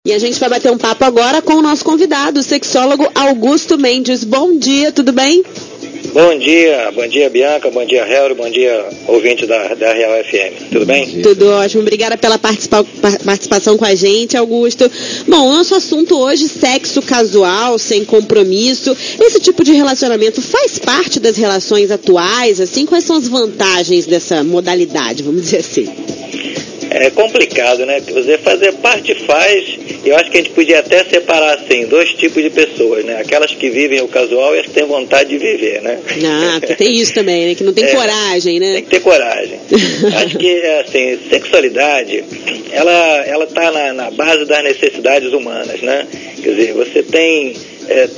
E a gente vai bater um papo agora com o nosso convidado, o sexólogo Augusto Mendes. Bom dia, tudo bem? Bom dia Bianca, bom dia Helder, bom dia ouvinte da Real FM, tudo bem? Tudo ótimo, obrigada pela participação com a gente, Augusto. Bom, o nosso assunto hoje, sexo casual, sem compromisso. Esse tipo de relacionamento faz parte das relações atuais, assim? Quais são as vantagens dessa modalidade, vamos dizer assim? É complicado, né? Você fazer parte faz, eu acho que a gente podia até separar, assim, dois tipos de pessoas, né? Aquelas que vivem o casual e as que têm vontade de viver, né? Ah, tem isso também, né? Que não tem coragem, né? Tem que ter coragem. Acho que, assim, sexualidade, ela tá na base das necessidades humanas, né? Quer dizer, você tem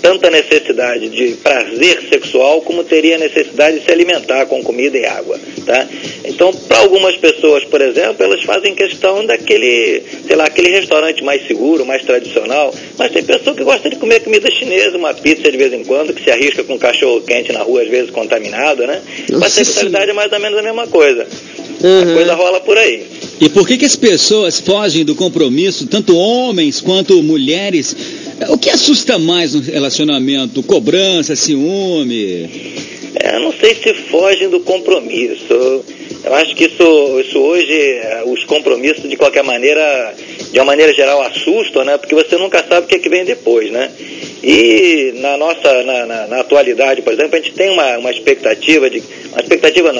tanta necessidade de prazer sexual como teria necessidade de se alimentar com comida e água, tá? Então, para algumas pessoas, por exemplo, elas fazem questão daquele, sei lá, aquele restaurante mais seguro, mais tradicional, mas tem pessoa que gosta de comer comida chinesa, uma pizza de vez em quando, que se arrisca com um cachorro quente na rua, às vezes contaminado, né? Mas a sexualidade é mais ou menos a mesma coisa. A coisa rola por aí. E por que as pessoas fogem do compromisso, tanto homens quanto mulheres? O que assusta mais no relacionamento? Cobrança, ciúme? Eu não sei se fogem do compromisso. Eu acho que isso hoje, os compromissos de qualquer maneira, de uma maneira geral, assustam, né? Porque você nunca sabe o que vem depois, né? E na atualidade, por exemplo, a gente tem uma expectativa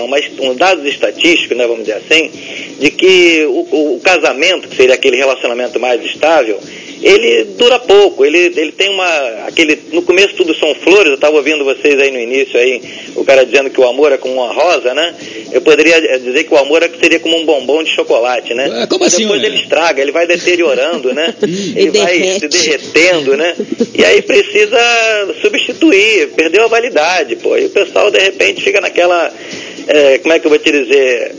mas dados estatísticos, né, vamos dizer assim, de que o casamento, que seria aquele relacionamento mais estável, ele dura pouco, ele tem no começo tudo são flores. Eu estava ouvindo vocês aí no início, aí, o cara dizendo que o amor é como uma rosa, né? Eu poderia dizer que o amor seria como um bombom de chocolate, né? Como assim, depois ele estraga, ele vai deteriorando, né? Ele vai se derretendo, né? E aí precisa substituir, perdeu a validade, pô. E o pessoal, de repente, fica naquela... como é que eu vou te dizer?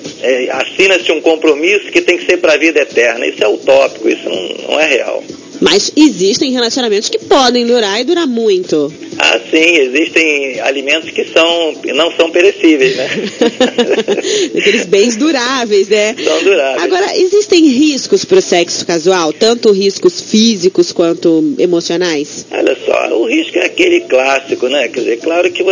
Assina-se um compromisso que tem que ser para a vida eterna. Isso é utópico, isso não é real. Mas existem relacionamentos que podem durar e durar muito. Ah, sim, existem alimentos que não são perecíveis, né? Aqueles bens duráveis, né? São duráveis. Agora, existem riscos para o sexo casual? Tanto riscos físicos quanto emocionais? Olha só, o risco é aquele clássico, né? Quer dizer, claro que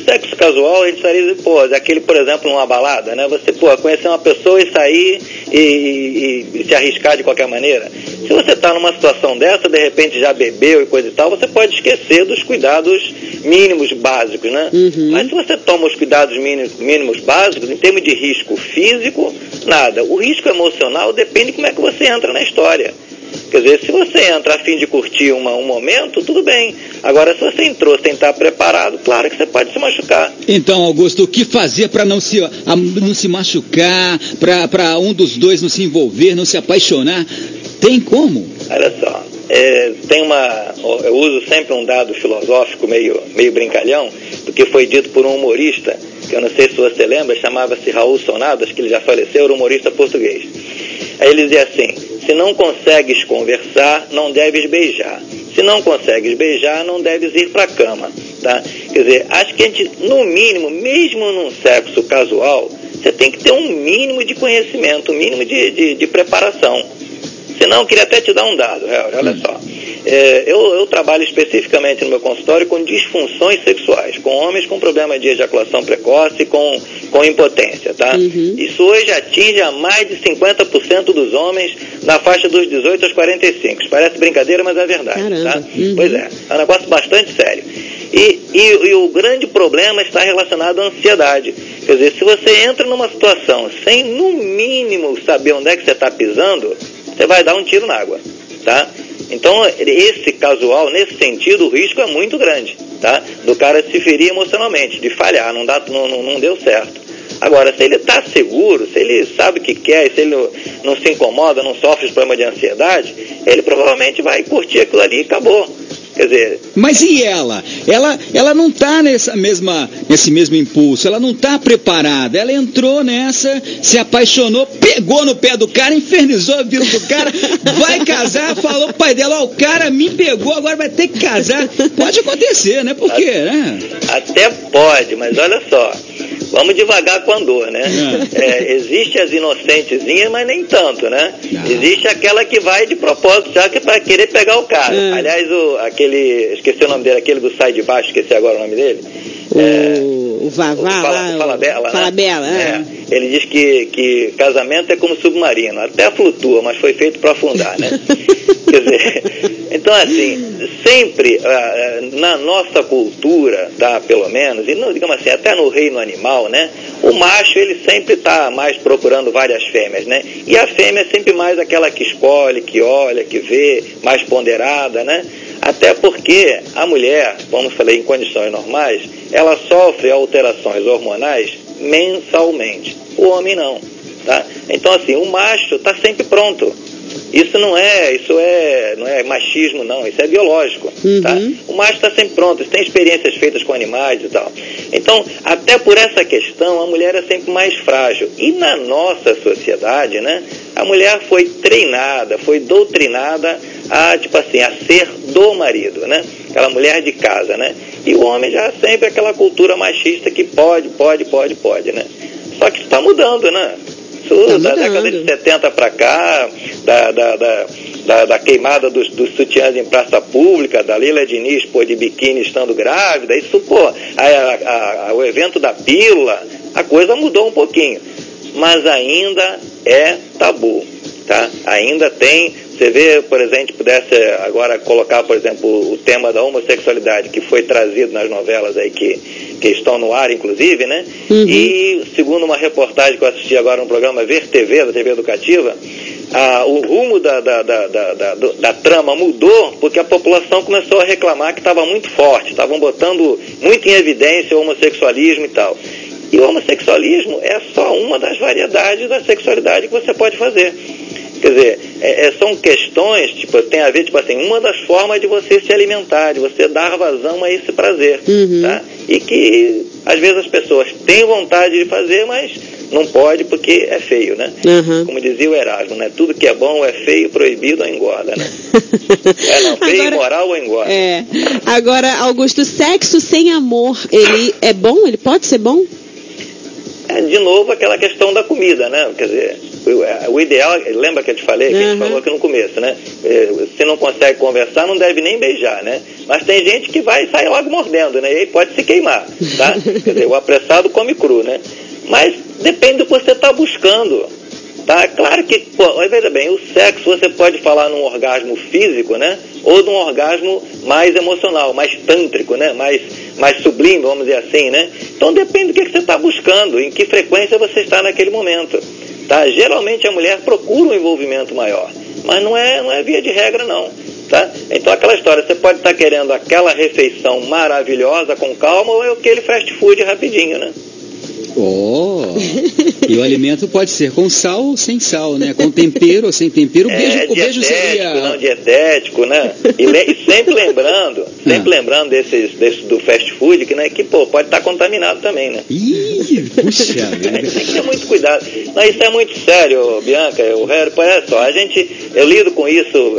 sexo casual, a gente estaria, aquele, por exemplo, numa balada, né? Você, conhecer uma pessoa e sair e se arriscar de qualquer maneira. Se você está numa situação dessa, de repente já bebeu e coisa e tal, você pode esquecer dos cuidados mínimos básicos, né? Mas se você toma os cuidados mínimos básicos, em termos de risco físico, nada. O risco emocional depende de como é que você entra na história. Quer dizer, se você entra a fim de curtir um momento, tudo bem. Agora, se você entrou sem estar preparado, claro que você se machucar. Então, Augusto, o que fazer para não se machucar, para um dos dois não se envolver, não se apaixonar? Tem como? Olha só, eu uso sempre um dado filosófico meio brincalhão, do que foi dito por um humorista, que eu não sei se você lembra, chamava-se Raul Sonado, acho que ele já faleceu, era um humorista português. Aí ele dizia assim: se não consegues conversar, não deves beijar. Se não consegues beijar, não deves ir para a cama, tá? Quer dizer, acho que a gente, no mínimo, mesmo num sexo casual, você tem que ter um mínimo de conhecimento, um mínimo de preparação. Senão, eu queria até te dar um dado, olha só. Eu trabalho especificamente no meu consultório com disfunções sexuais, com homens com problema de ejaculação precoce, com impotência, tá? Isso hoje atinge a mais de 50% dos homens na faixa dos 18 aos 45. Isso parece brincadeira, mas é verdade, tá? Pois é um negócio bastante sério. E o grande problema está relacionado à ansiedade. Quer dizer, se você entra numa situação sem, no mínimo, saber onde é que você está pisando, você vai dar um tiro na água, tá? Então, esse casual, nesse sentido, o risco é muito grande, tá? Do cara se ferir emocionalmente, de falhar, não deu certo. Agora, se ele está seguro, se ele sabe o que quer, se ele não se incomoda, não sofre de problema de ansiedade, ele provavelmente vai curtir aquilo ali e acabou. Quer dizer... Mas e ela? Ela não está nesse mesmo impulso, ela não está preparada, ela entrou nessa, se apaixonou, pegou no pé do cara, infernizou a vida do cara, vai casar, falou pro pai dela, o cara me pegou, agora vai ter que casar. Pode acontecer, né? Por quê, né? Até pode, mas olha só, vamos devagar com a dor, né? Existe as inocentezinhas, mas nem tanto, né? Existe aquela que vai de propósito já que para querer pegar o cara. Aliás, esqueci o nome dele, aquele do Sai de Baixo, esqueci agora o nome dele. O Vavá, Falabella, né? Ele diz que casamento é como submarino, até flutua, mas foi feito para afundar, né? Quer dizer, então assim, sempre na nossa cultura, tá, pelo menos, e não, digamos assim, até no reino animal, né? O macho, ele sempre está mais procurando várias fêmeas, né? E a fêmea é sempre mais aquela que escolhe, que olha, que vê, mais ponderada, né? Até porque a mulher, vamos falar em condições normais, ela sofre alterações hormonais mensalmente. O homem não, tá? Então assim, o macho está sempre pronto. Isso não é machismo, não. Isso é biológico, tá? O macho está sempre pronto. Tem experiências feitas com animais e tal. Então, até por essa questão, a mulher é sempre mais frágil. E na nossa sociedade, né, a mulher foi treinada, foi doutrinada a ser do marido, né? Aquela mulher de casa, né? E o homem já sempre é aquela cultura machista que pode, né? Só que isso está mudando, né? Da década de 70 para cá, da queimada dos sutiãs em praça pública, da Leila Diniz de biquíni estando grávida, isso, o evento da pílula, a coisa mudou um pouquinho, mas ainda é tabu, tá? Ainda tem, você vê, por exemplo, pudesse agora colocar, por exemplo, o tema da homossexualidade, que foi trazido nas novelas aí que estão no ar, inclusive, né? E, segundo uma reportagem que eu assisti agora no programa Ver TV, da TV Educativa, o rumo da trama mudou porque a população começou a reclamar que estava muito forte, estavam botando muito em evidência o homossexualismo e tal. E o homossexualismo é só uma das variedades da sexualidade que você pode fazer. Quer dizer, são questões, tem a ver, uma das formas de você se alimentar, de você dar vazão a esse prazer, tá? E que, às vezes, as pessoas têm vontade de fazer, mas não pode porque é feio, né? Como dizia o Erasmo, né? Tudo que é bom é feio, proibido ou engorda, né? Feio, agora, imoral ou engorda. Agora, Augusto, sexo sem amor, ele é bom? Ele pode ser bom? De novo, aquela questão da comida, né? Quer dizer, o ideal, lembra que eu te falei, que a gente falou aqui no começo, né? Se não consegue conversar, não deve nem beijar, né? Mas tem gente que vai sair logo mordendo, né? E aí pode se queimar, tá? Quer dizer, o apressado come cru, né? Mas depende do que você está buscando, tá? Claro que, veja bem, o sexo você pode falar num orgasmo físico, né? Ou num orgasmo mais emocional, mais tântrico, né? Mais sublime, vamos dizer assim, né? Então depende do que você está buscando, em que frequência você está naquele momento, tá? Geralmente a mulher procura um envolvimento maior, mas não é via de regra, não, tá? Então aquela história, você pode estar querendo aquela refeição maravilhosa com calma ou aquele fast food rapidinho, né? E o alimento pode ser com sal ou sem sal, né? Com tempero ou sem tempero. O beijo seria... não dietético, né? E sempre lembrando do fast food, que pode estar contaminado também, né? Puxa vida. Tem que ter muito cuidado. Não, isso é muito sério, Bianca. Olha só, eu lido com isso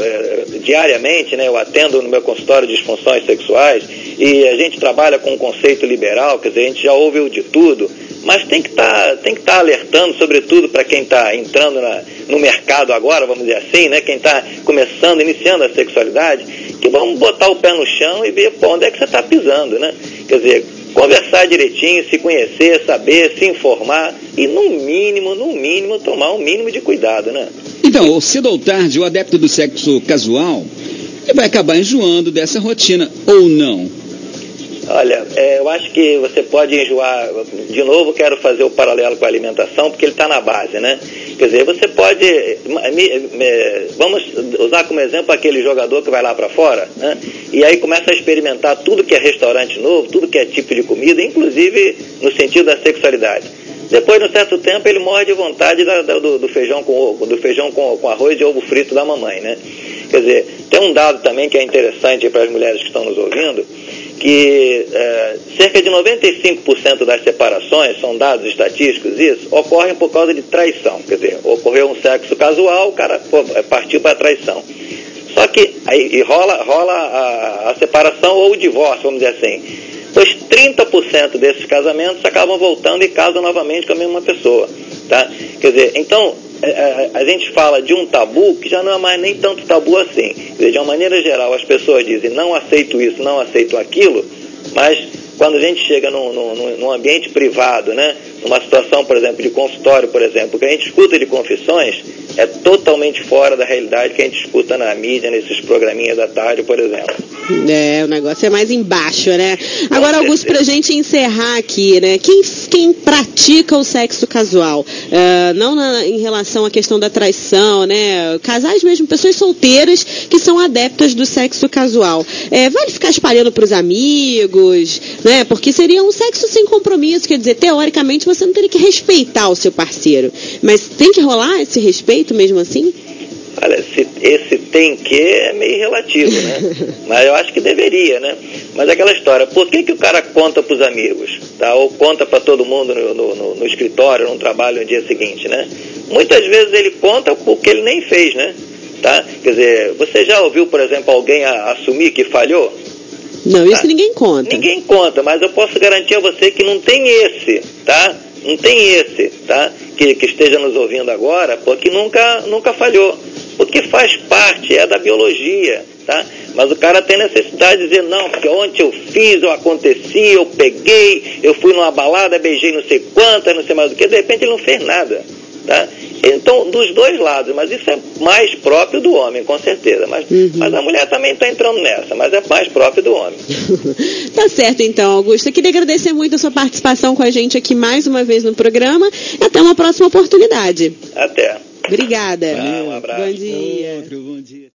diariamente, né? Eu atendo no meu consultório de disfunções sexuais e a gente trabalha com um conceito liberal, quer dizer, a gente já ouviu de tudo. Mas tem que estar alertando, sobretudo para quem está entrando no mercado agora, vamos dizer assim, né? Quem está iniciando a sexualidade, que vamos botar o pé no chão e ver onde é que você está pisando, né? Quer dizer, conversar direitinho, se conhecer, saber, se informar e, no mínimo, tomar um mínimo de cuidado, né? Então, cedo ou tarde, o adepto do sexo casual, ele vai acabar enjoando dessa rotina, ou não? Olha, eu acho que você pode enjoar. De novo, quero fazer o paralelo com a alimentação, porque ele está na base, né? Quer dizer, você pode... vamos usar como exemplo aquele jogador que vai lá para fora, né? E aí começa a experimentar tudo que é restaurante novo, tudo que é tipo de comida, inclusive no sentido da sexualidade. Depois, num certo tempo, ele morre de vontade do feijão com arroz e ovo frito da mamãe, né? Quer dizer, tem um dado também que é interessante para as mulheres que estão nos ouvindo, que cerca de 95% das separações, são dados estatísticos isso, ocorrem por causa de traição. Quer dizer, ocorreu um sexo casual, o cara partiu para a traição. Só que aí rola a separação ou o divórcio, vamos dizer assim. pois 30% desses casamentos acabam voltando e casam novamente com a mesma pessoa, tá? Quer dizer, então, a gente fala de um tabu que já não é mais nem tanto tabu assim. Quer dizer, de uma maneira geral, as pessoas dizem, não aceito isso, não aceito aquilo, mas quando a gente chega num ambiente privado, né, numa situação, por exemplo, de consultório, por exemplo, o que a gente escuta de confissões é totalmente fora da realidade que a gente escuta na mídia, nesses programinhas da tarde, por exemplo. O negócio é mais embaixo, né? Agora, Augusto, pra gente encerrar aqui, né? Quem pratica o sexo casual, não em relação à questão da traição, né? Casais mesmo, pessoas solteiras que são adeptas do sexo casual. Vale ficar espalhando pros amigos, né? Porque seria um sexo sem compromisso, quer dizer, teoricamente você não teria que respeitar o seu parceiro. Mas tem que rolar esse respeito mesmo assim? Olha, esse tem que é meio relativo, né? Mas eu acho que deveria, né? Mas aquela história, por que o cara conta para os amigos, tá? Ou conta para todo mundo no escritório, no trabalho no dia seguinte, né? Muitas vezes ele conta porque ele nem fez, né? Tá? Quer dizer, você já ouviu, por exemplo, alguém assumir que falhou? Não, isso ninguém conta. Ninguém conta, mas eu posso garantir a você que não tem esse, tá? Não tem esse, tá? Que esteja nos ouvindo agora, porque nunca falhou. Porque faz parte, é da biologia, tá? Mas o cara tem necessidade de dizer, não, porque ontem eu fiz, eu aconteci, eu peguei, eu fui numa balada, beijei não sei quantas, não sei mais do que, de repente ele não fez nada, tá? Então, dos dois lados, mas isso é mais próprio do homem, com certeza. Mas a mulher também está entrando nessa, mas é mais próprio do homem. Tá certo, então, Augusto. Eu queria agradecer muito a sua participação com a gente aqui mais uma vez no programa. Até uma próxima oportunidade. Até. Obrigada. Um abraço. Bom dia. Bom dia.